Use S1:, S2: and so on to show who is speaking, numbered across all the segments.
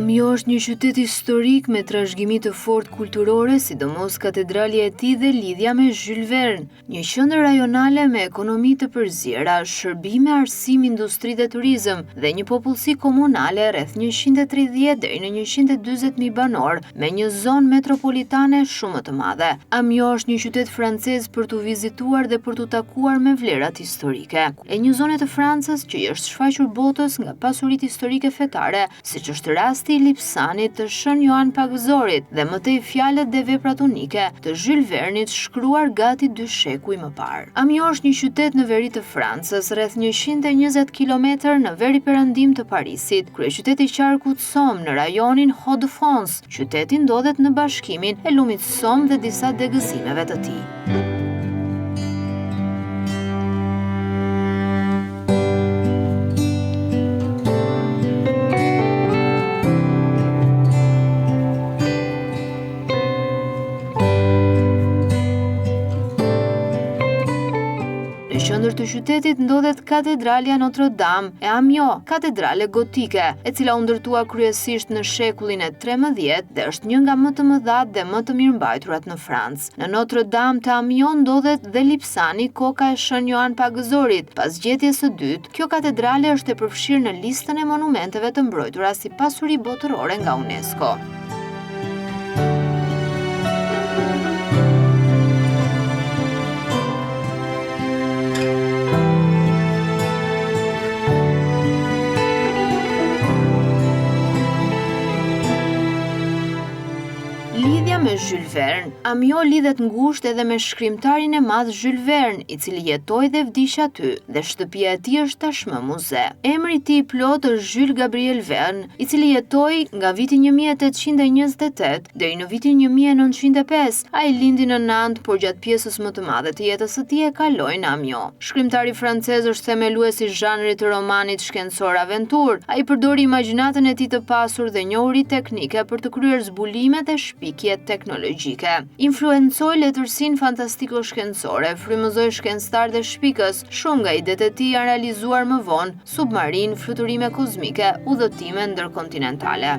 S1: Amjo është një qytet historik me trashëgimi të fortë kulturore, sidomos katedrali e tij dhe lidhja me Jules Verne, një qendër rajonale me ekonomi të përziera, shërbime, arsim, industri dhe turizëm dhe një popullsi komunale rreth 130 deri në 140.000 banor, me një zonë metropolitane shumë të madhe. Amjo është një qytet francez për tu vizituar dhe për tu takuar me vlerat historike. E një zone të Francës që i është shfaqur botës nga pasuritë historike fetare, siç është rasti i Lipsanit të Shën Joan Pagëzorit dhe më tej fjalët dhe veprat unike të Jules Vernit shkruar gati 2 shekuj më parë. Amjo është një qytet në veri të Francës, rreth 120 km në veri perëndim të Parisit, kryeqyteti i qarkut Somme në rajonin Hauts-de-France. Qyteti ndodhet në bashkimin e lumit Somme dhe disa degëzimeve të tij. Në qendër të qytetit ndodhet katedralja Notre Dame e Amjo, katedrale gotike, e cila u ndërtua kryesisht në shekullin e 13 dhe është një nga më të mëdhat dhe më të mirëmbajturat në Francë. Në Notre Dame të Amjo ndodhet dhe Lipsani, koka e Shën Joan Pagëzorit. Pas gjetjes së dytë, kjo katedrale është e përfshirë në listën e monumenteve të mbrojtura si pasuri botërore nga UNESCO. Lidhja me Jules Verne. Amjo lidhet ngushtë edhe me shkrimtarin e madh Jules Verne, i cili jetoi dhe vdiq aty, dhe shtëpia e tij është tashmë muze. Emri i tij i plot është Jules Gabriel Verne, i cili jetoi nga viti 1828 deri në vitin 1905. Ai lindi në Nantes, por gjatë pjesës më të madhe të jetës së tij e kaloi në Amjo. Shkrimtari francez është themeluesi i zhanrit të romanit shkencor aventur. Ai përdori imagjinatën e tij të pasur dhe njohuri teknike për të kryer zbulime dhe shpikje teknologjike. Influencoi letërsinë fantastiko-shkencore, frymëzoi shkencëtar dhe shpikës. Shumë nga idetë e tij janë realizuar më vonë: submarin, fluturime kozmike, udhëtime ndërkontinentale.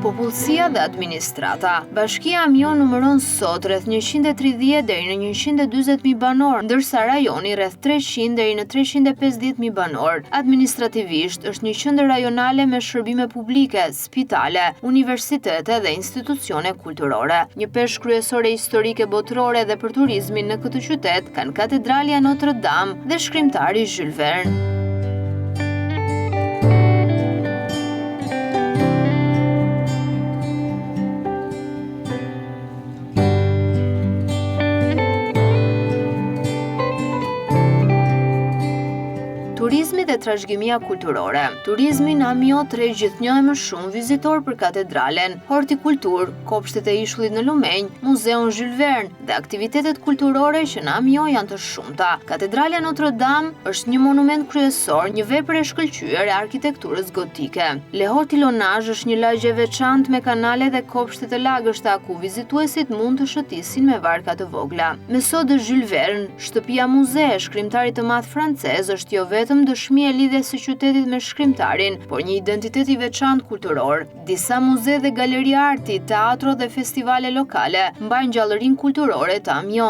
S1: Popullsia dhe administrata. Bashkia Amjo numëron sot rreth 130 deri në 140.000 banor, ndërsa rajoni rreth 300 deri në 350.000 banor. Administrativisht është një qendër rajonale me shërbime publike, spitale, universitete dhe institucione kulturore. Një peshë kryesore historike botërore dhe për turizmin në këtë qytet kanë katedralja Notre Dame dhe shkrimtari Jules Verne. Turizmi dhe trashëgimia kulturore. Turizmi në Amjo tërheq gjithnjë më shumë vizitor për katedralen, hortikulturë, kopshtet e ishullit në Lumenj, muzeun Jules Verne dhe aktivitetet kulturore që në Amjo janë të shumta. Katedralja Notre Dame është një monument kryesor, një vepër e shkëlqyer e arkitekturës gotike. Le Hortilonage është një lagje e veçantë me kanale dhe kopshte të lagështa ku vizituesit mund të shëtisin me varka të vogla. Me sot de Jules Verne, shtëpia muze e shkrimtarit të madh francez është jo vetëm dëshmi e lidhjes së qytetit me shkrimtarin, por një identitet i veçantë kulturor. Disa muze dhe galeri arti, teatro dhe festivale lokale mbajnë gjallërinë kulturore të Amjo.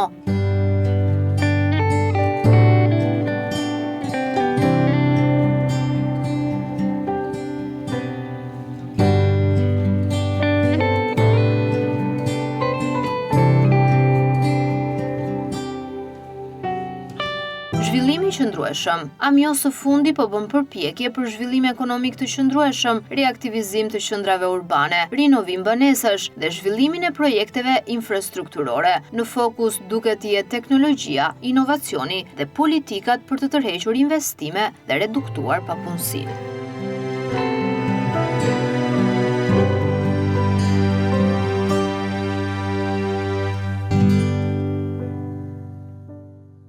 S1: Zhvillimi qëndrueshëm. Amjo së fundi po bën përpjekje për zhvillim ekonomik të qëndrueshëm, reaktivizim të qendrave urbane, rinovim banesash dhe zhvillimin e projekteve infrastrukturore. Në fokus duket të jetë teknologjia, inovacioni dhe politikat për të tërhequr investime dhe reduktuar papunësinë.